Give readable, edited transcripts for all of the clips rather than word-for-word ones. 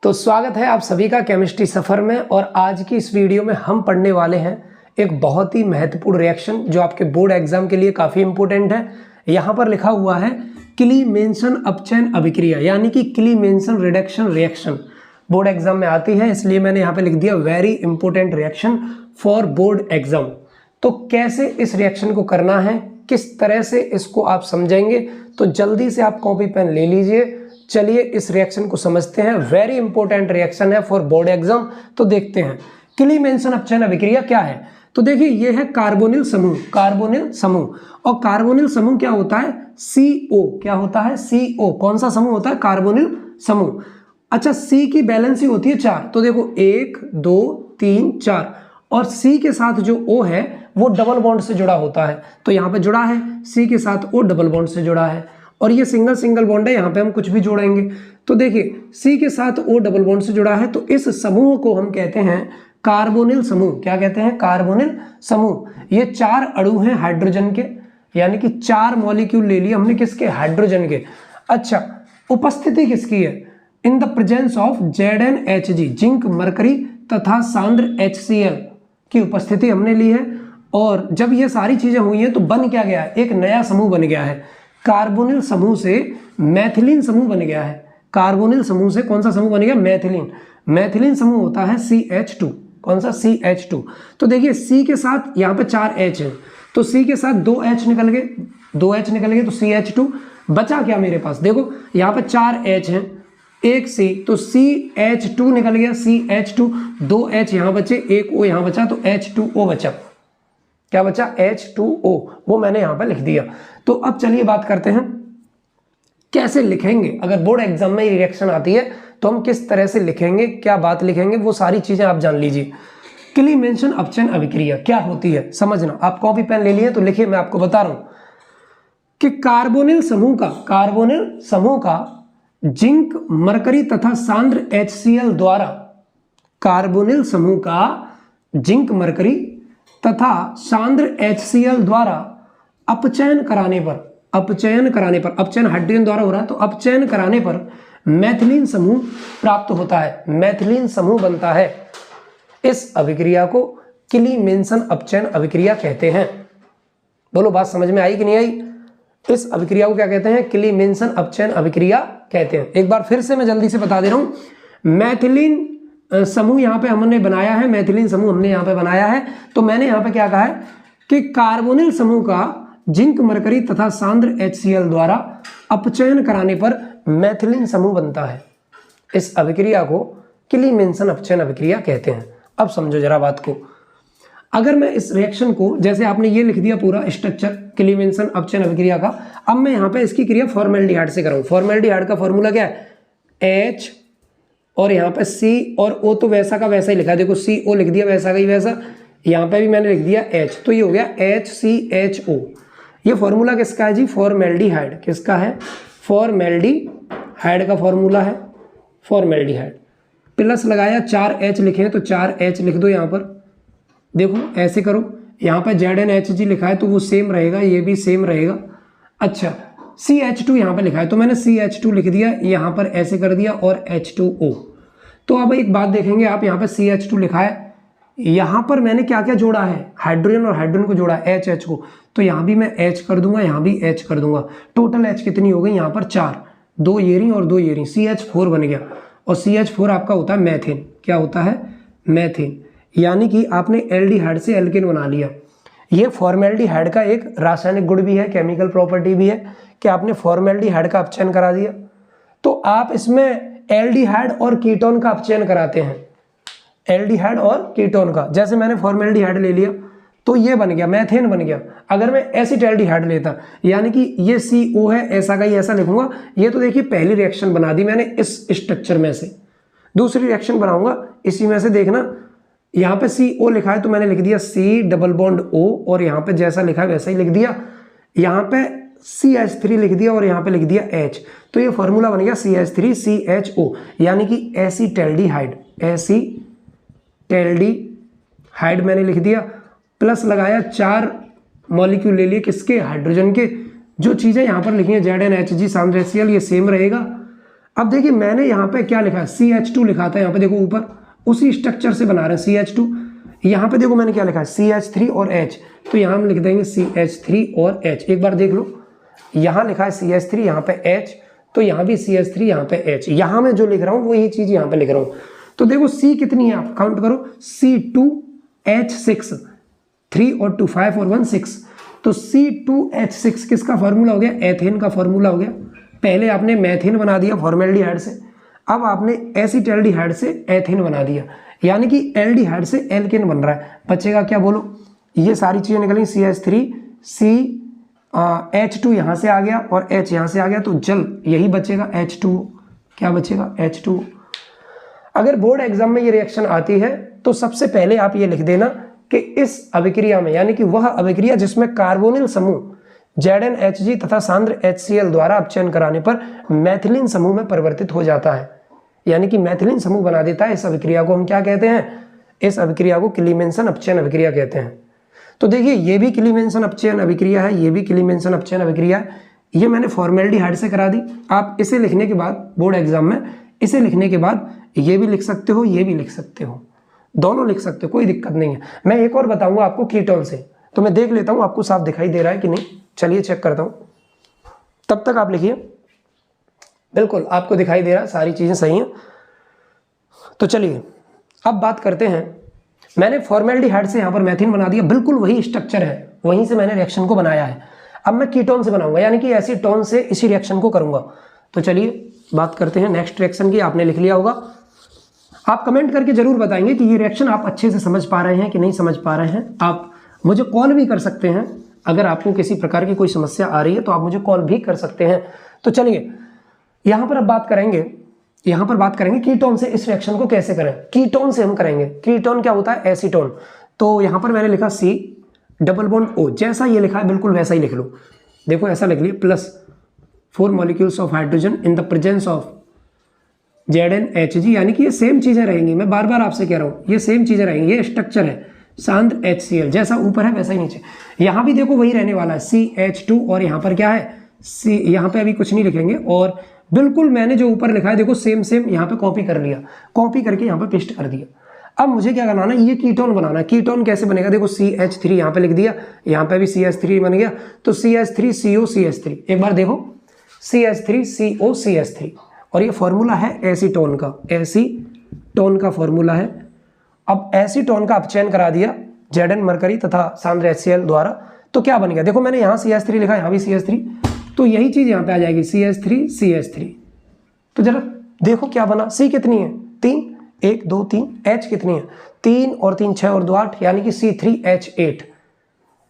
तो स्वागत है आप सभी का केमिस्ट्री सफ़र में। और आज की इस वीडियो में हम पढ़ने वाले हैं एक बहुत ही महत्वपूर्ण रिएक्शन जो आपके बोर्ड एग्जाम के लिए काफ़ी इंपॉर्टेंट है। यहाँ पर लिखा हुआ है क्लीमेंसन अपचयन अभिक्रिया, यानी कि क्लीमेंसन रिडक्शन रिएक्शन बोर्ड एग्जाम में आती है, इसलिए मैंने यहाँ पे लिख दिया very important reaction for board exam. तो कैसे इस रिएक्शन को करना है, किस तरह से इसको आप समझेंगे, तो जल्दी से आप कॉपी पेन ले लीजिए। चलिए इस रिएक्शन को समझते हैं। वेरी इंपॉर्टेंट रिएक्शन है फॉर बोर्ड एग्जाम। तो देखते हैं क्लीमेंसन अपचयन अभिक्रिया क्या है। तो देखिए ये है कार्बोनिल समूह, कार्बोनिल समूह। और कार्बोनिल समूह क्या होता है? CO। क्या होता है? CO। कौन सा समूह होता है? कार्बोनिल समूह। अच्छा, C की बैलेंसी होती है 4। तो देखो 1 2 3 4, और C के साथ जो O है वो डबल बॉन्ड से जुड़ा होता है। तो यहाँ पे जुड़ा है C के साथ O डबल बॉन्ड से जुड़ा है, और ये सिंगल सिंगल बॉन्ड है, यहाँ पे हम कुछ भी जोड़ेंगे। तो देखिए C के साथ O डबल बॉन्ड से जुड़ा है, तो इस समूह को हम कहते हैं कार्बोनिल समूह। क्या कहते हैं? कार्बोनिल समूह। ये 4 अणु हैं हाइड्रोजन के, यानी कि 4 मॉलिक्यूल ले लिए हमने, किसके? हाइड्रोजन के। अच्छा, उपस्थिति किसकी है? In the presence of ZnHg, zinc mercury तथा सांद्र HCl की उपस्थिति हमने ली है। और जब ये सारी चीजें हुई हैं तो बन क्या गया है? एक नया समूह बन गया है। कार्बोनिल समूह से मैथिलीन समूह बन गया है। कार्बोनिल समूह से कौन सा समूह बन गया? मैथिलीन। मैथिलीन समूह होता है CH2। कौन सा? CH2। तो देखिए C के साथ यहाँ पे 4 H है, तो C के साथ 2 H निकल गए, 2 H निकल गए, तो CH2 बचा क्या मेरे पास? देखो यहाँ पे 4 H हैं, एक C, तो CH2 निकल गया, CH2, 2 H यहाँ बचे, एक O यहाँ बचा, तो H2O बचा। क्या बचा? H2O। वो मैंने यहाँ पे लिख दिया। तो अब चलिए बात करते हैं कैसे लिखेंगे। अगर बोर्ड एग्जाम में रिएक्शन आती है तो हम किस तरह से लिखेंगे, क्या बात लिखेंगे, वो सारी चीजें आप जान लीजिए। क्लीमेंसन अपचयन अभिक्रिया क्या होती है समझना। आप कॉपी पेन ले लिए तो लिखिए, मैं आपको बता रहा हूं कि कार्बोनिल समूह का जिंक मरकरी तथा सांद्र HCl द्वारा, कार्बोनिल समूह का जिंक मरकरी तथा सांद्र HCl द्वारा अपचयन कराने पर, अपचयन हाइड्रोजन द्वारा हो रहा है, तो अपचयन कराने पर मैथिलीन समूह प्राप्त होता है, मैथिलीन समूह बनता है। इस अभिक्रिया को क्लीमेंसन अपचयन अभिक्रिया कहते हैं। बोलो बात समझ में आई कि नहीं आई? इस अभिक्रिया को क्या कहते हैं? क्लीमेंसन अपचयन अभिक्रिया कहते हैं। एक बार फिर से मैं जल्दी से बता दे रहा हूं। मैथिलीन समूह यहाँ पे हमने बनाया है, मैथिलीन समूह हमने यहाँ पे बनाया है। तो मैंने यहाँ पे क्या कहा है कि कार्बोनिल समूह का जिंक मरकरी तथा सांद्र HCl द्वारा अपचयन कराने पर मैथिलीन समूह बनता है। इस अभिक्रिया को क्लीमेंसन अपचयन अभिक्रिया कहते हैं। अब समझो जरा बात को। अगर मैं इस रिएक्शन को, जैसे आपने ये लिख दिया पूरा स्ट्रक्चर क्लीमेंसन अपचयन अभिक्रिया का, अब मैं यहाँ पे इसकी क्रिया फॉर्मेल्डिहाइड से कराऊं। फॉर्मेल्डिहाइड का फॉर्मूला क्या है? H, और यहाँ पे C और O तो वैसा का वैसा ही लिखा है। देखो CO लिख दिया वैसा का ही वैसा, यहाँ पे भी मैंने लिख दिया H, तो ये हो गया HCHO। ये फॉर्मूला किसका है जी? फॉर्मेल्डिहाइड। किसका है? फॉर्मेल्डिहाइड का फॉर्मूला है, फॉर्मेल्डिहाइड। प्लस लगाया, 4 H लिखे हैं तो 4 H लिख दो यहाँ पर। देखो ऐसे करो, यहाँ पे ZnHg लिखा है तो वो सेम रहेगा, ये भी सेम रहेगा। अच्छा, CH2 यहाँ पे लिखा है तो मैंने CH2 लिख दिया, यहाँ पर ऐसे कर दिया, और H2O। तो अब एक बात देखेंगे आप, यहाँ पे CH2 लिखा है, यहाँ पर मैंने क्या क्या जोड़ा है? हाइड्रोजन और हाइड्रोजन को जोड़ा है, H को, तो यहाँ भी मैं H कर दूंगा, यहाँ भी H कर दूंगा। टोटल H कितनी हो गई? यहाँ पर 4, 2 ये रही और 2 ये रही, CH4 बन गया। और CH4 आपका होता है मैथेन। क्या होता है? मैथेन। यानी कि आपने एल्डिहाइड से एल्केन बना लिया। ये फॉर्मेल्डिहाइड का एक रासायनिक गुण भी है, केमिकल प्रॉपर्टी भी है कि आपने फॉर्मेल्डिहाइड का अपचयन करा दिया। तो आप इसमें एल्डिहाइड और कीटोन का अपचयन कराते हैं, एल्डिहाइड और कीटोन का। जैसे मैंने फॉर्मेल्डिहाइड ले लिया तो ये बन गया, मैथेन बन गया। अगर मैं एसिटाल्डिहाइड लेता, यानी कि ये CO है, ऐसा का ही ऐसा लिखूंगा। ये तो देखिए पहली रिएक्शन बना दी मैंने इस स्ट्रक्चर में से। दूसरी रिएक्शन बनाऊंगा इसी में से, देखना यहाँ पे CO लिखा है तो मैंने लिख दिया C डबल बॉन्ड O, और यहाँ पे जैसा लिखा है वैसा ही लिख दिया। यहाँ पे CH3 लिख दिया और यहाँ पे लिख दिया H, तो ये फॉर्मूला बन गया CH3CHO, यानी कि एसिटाल्डिहाइड। एसिटाल्डिहाइड मैंने लिख दिया, प्लस लगाया, 4 मॉलिक्यूल ले लिए, किसके? हाइड्रोजन के। जो चीजें यहाँ पर लिखी हैं ZnHg सांद्र HCl, ये सेम रहेगा। अब देखिए मैंने यहाँ पे क्या लिखा है, CH2 लिखा था यहाँ पे, देखो ऊपर उसी स्ट्रक्चर से बना रहे हैं CH2। यहाँ पे देखो मैंने क्या लिखा है, CH3 और H, तो यहाँ हम लिख देंगे CH3 और H। एक बार देख लो, यहाँ लिखा है CH3, यहाँ पे H, तो यहाँ भी CH3, यहाँ पे H। यहाँ मैं जो लिख रहा हूँ वही चीज यहाँ पे लिख रहा हूँ। तो देखो C कितनी है, आप काउंट करो, C2H6, 3 और 2 5 और 1 6, तो C2H6 किसका फॉर्मूला हो गया, एथेन का फॉर्मूला हो गया। पहले आपने मैथेन बना दिया फॉर्मेल्डिहाइड से, अब आपने एसिटल्डिहाइड से एथेन बना दिया, यानी कि एल्डिहाइड से एल्केन बन रहा है। बचेगा क्या बोलो, ये सारी चीजें निकली, CH3, H2 यहाँ से आ गया और H यहाँ से आ गया, तो जल यही बचेगा H2। क्या बचेगा, H2। अगर बोर्ड एग्जाम में ये रिएक्शन आती है तो सबसे पहले आप ये लिख देना कि इस अभिक्रिया में, यानी कि वह अभिक्रिया जिसमें कार्बोनिल समूह ZnHg तथा सांद्र HCl द्वारा अपचयन कराने पर मैथिलीन समूह में परिवर्तित हो जाता है, यानी कि मैथिलीन समूह बना देता है। इस अभिक्रिया को हम क्या कहते हैं, इस अभिक्रिया को क्लीमेंसन अपचयन अभिक्रिया कहते हैं। तो देखिए ये भी क्लीमेंसन अपचयन अभिक्रिया है, ये भी क्लीमेंसन अपचयन अभिक्रिया है। ये मैंने फॉर्मेल्डिहाइड से करा दी। आप इसे लिखने के बाद बोर्ड एग्जाम में इसे लिखने के बाद ये भी लिख सकते हो, ये भी लिख सकते हो, दोनों लिख सकते हो, कोई दिक्कत नहीं है। मैं एक और बताऊंगा आपको कीटोन से, तो मैं देख लेता हूं आपको साफ दिखाई दे रहा है कि नहीं, चलिए चेक करता हूं, तब तक आप लिखिए। बिल्कुल आपको दिखाई दे रहा है, सारी चीजें सही हैं। तो चलिए अब बात करते हैं, मैंने फॉर्मेल्डिहाइड से यहां पर मैथिन बना दिया, बिल्कुल वही स्ट्रक्चर है, वहीं से मैंने रिएक्शन को बनाया है। अब मैं कीटोन से बनाऊंगा, यानी कि एसीटोन से इसी रिएक्शन को करूंगा। तो चलिए बात करते हैं नेक्स्ट रिएक्शन की। आपने लिख लिया होगा, आप कमेंट करके जरूर बताएंगे कि ये रिएक्शन आप अच्छे से समझ पा रहे हैं कि नहीं समझ पा रहे हैं। आप मुझे कॉल भी कर सकते हैं, अगर आपको किसी प्रकार की कोई समस्या आ रही है तो आप मुझे कॉल भी कर सकते हैं। तो चलिए यहां पर अब बात करेंगे कीटोन से इस रिएक्शन को कैसे करें। कीटोन से हम करेंगे, कीटोन क्या होता है, एसीटोन। तो यहां पर मैंने लिखा C डबल बॉन्ड O, जैसा ये लिखा है बिल्कुल वैसा ही लिख लो। देखो ऐसा लिख लिया, plus 4 molecules of hydrogen in the presence of ZnHg, यानी कि ये सेम चीजें रहेंगी। मैं बार बार आपसे कह रहा हूं ये सेम चीजें रहेंगी, ये स्ट्रक्चर है सांद्र HCl, जैसा ऊपर है वैसा ही नीचे। यहां भी देखो वही रहने वाला है CH2, और यहां पर क्या है C, यहां पे अभी कुछ नहीं लिखेंगे, और बिल्कुल मैंने जो ऊपर लिखा है देखो सेम यहां पे कॉपी कर लिया, कॉपी करके यहां पे पेस्ट कर दिया। अब मुझे क्या बनाना है, ये कीटोन बनाना है। कीटोन कैसे बनेगा, देखो CH3 यहां पे लिख दिया, यहां पे भी CH3 बन गया, तो CH3COCH3। एक बार देखो CH3COCH3, और ये फॉर्मूला है एसीटोन का, एसीटोन का फॉर्मूला है। अब एसीटोन का अपचयन करा दिया Zn मरकरी तथा सांद्र HCl द्वारा, तो क्या बन गया, देखो मैंने यहाँ CH3 लिखा, यहाँ भी CH3, तो यही चीज यहाँ पे आ जाएगी CH3CH3। तो जरा देखो क्या बना, C कितनी है 3, 1 2 3, H कितनी है 3 और 3 6 और 2 8, यानी कि C3H8।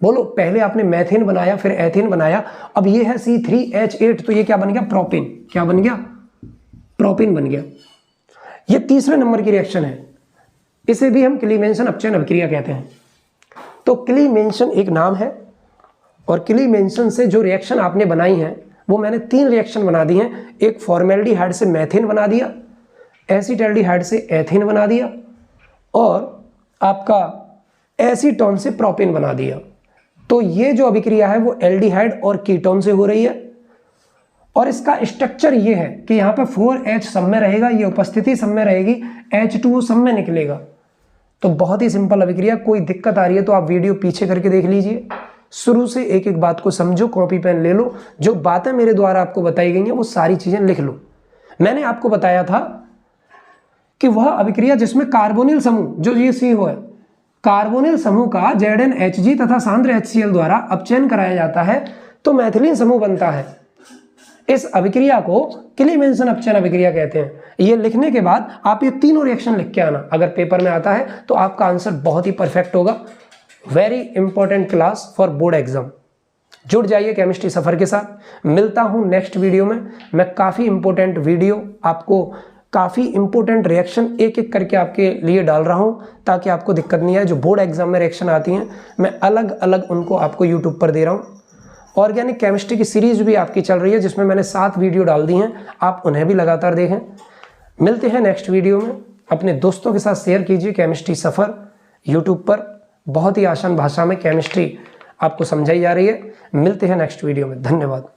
बोलो, पहले आपने मैथेन बनाया फिर एथेन बनाया, अब ये है C3H8, तो ये क्या बन गया, प्रोपेन। क्या बन गया, प्रोपेन बन गया। ये तीसरे नंबर की रिएक्शन है, इसे भी हम क्लीमेंसन अपचयन अभिक्रिया कहते हैं। तो क्लीमेंसन एक नाम है, और क्लीमेंसन से जो रिएक्शन आपने बनाई है वो मैंने 3 रिएक्शन बना दी हैं। एक फॉर्मेल्डिहाइड से मैथेन बना दिया, एसिटल्डिहाइड से एथेन बना दिया, और आपका एसीटोन से प्रोपेन बना दिया। तो ये जो अभिक्रिया है वो एल्डिहाइड और कीटोन से हो रही है, और इसका स्ट्रक्चर ये है कि यहाँ पे 4H सब में रहेगा, ये उपस्थिति सब में रहेगी, H2O सब में निकलेगा। तो बहुत ही सिंपल अभिक्रिया। कोई दिक्कत आ रही है तो आप वीडियो पीछे करके देख लीजिए, शुरू से एक एक बात को समझो, कॉपी पेन ले लो, जो बातें मेरे द्वारा आपको बताई गई हैं वो सारी चीजें लिख लो। मैंने आपको बताया था कि वह अभिक्रिया जिसमें कार्बोनिल समूह, जो ये CO है, कार्बोनिल समूह का ZnHg तथा सांद्र HCl द्वारा अपचयन कराया जाता है तो मैथिलीन समूह बनता है। इस अभिक्रिया को क्लीमेंसन अपचयन अभिक्रिया कहते हैं। ये लिखने के बाद आप ये तीनों रिएक्शन लिख के आना, अगर पेपर में आता है तो आपका आंसर बहुत ही परफेक्ट होगा। Very important class for board exam. जुड़ जाइए केमिस्ट्री सफर के साथ। मिलता हूं नेक्स्ट वीडियो में। मैं काफ़ी इंपॉर्टेंट वीडियो, आपको काफ़ी इंपॉर्टेंट रिएक्शन एक एक करके आपके लिए डाल रहा हूं, ताकि आपको दिक्कत नहीं आए। जो बोर्ड एग्जाम में रिएक्शन आती हैं मैं अलग अलग उनको आपको यूट्यूब पर दे रहा हूँ। ऑर्गेनिक केमिस्ट्री की सीरीज भी आपकी चल रही है, जिसमें मैंने 7 वीडियो डाल दी हैं, आप उन्हें भी लगातार देखें। मिलते हैं नेक्स्ट वीडियो में। अपने दोस्तों के साथ शेयर कीजिए केमिस्ट्री सफ़र यूट्यूब पर। बहुत ही आसान भाषा में केमिस्ट्री आपको समझाई जा रही है। मिलते हैं नेक्स्ट वीडियो में। धन्यवाद।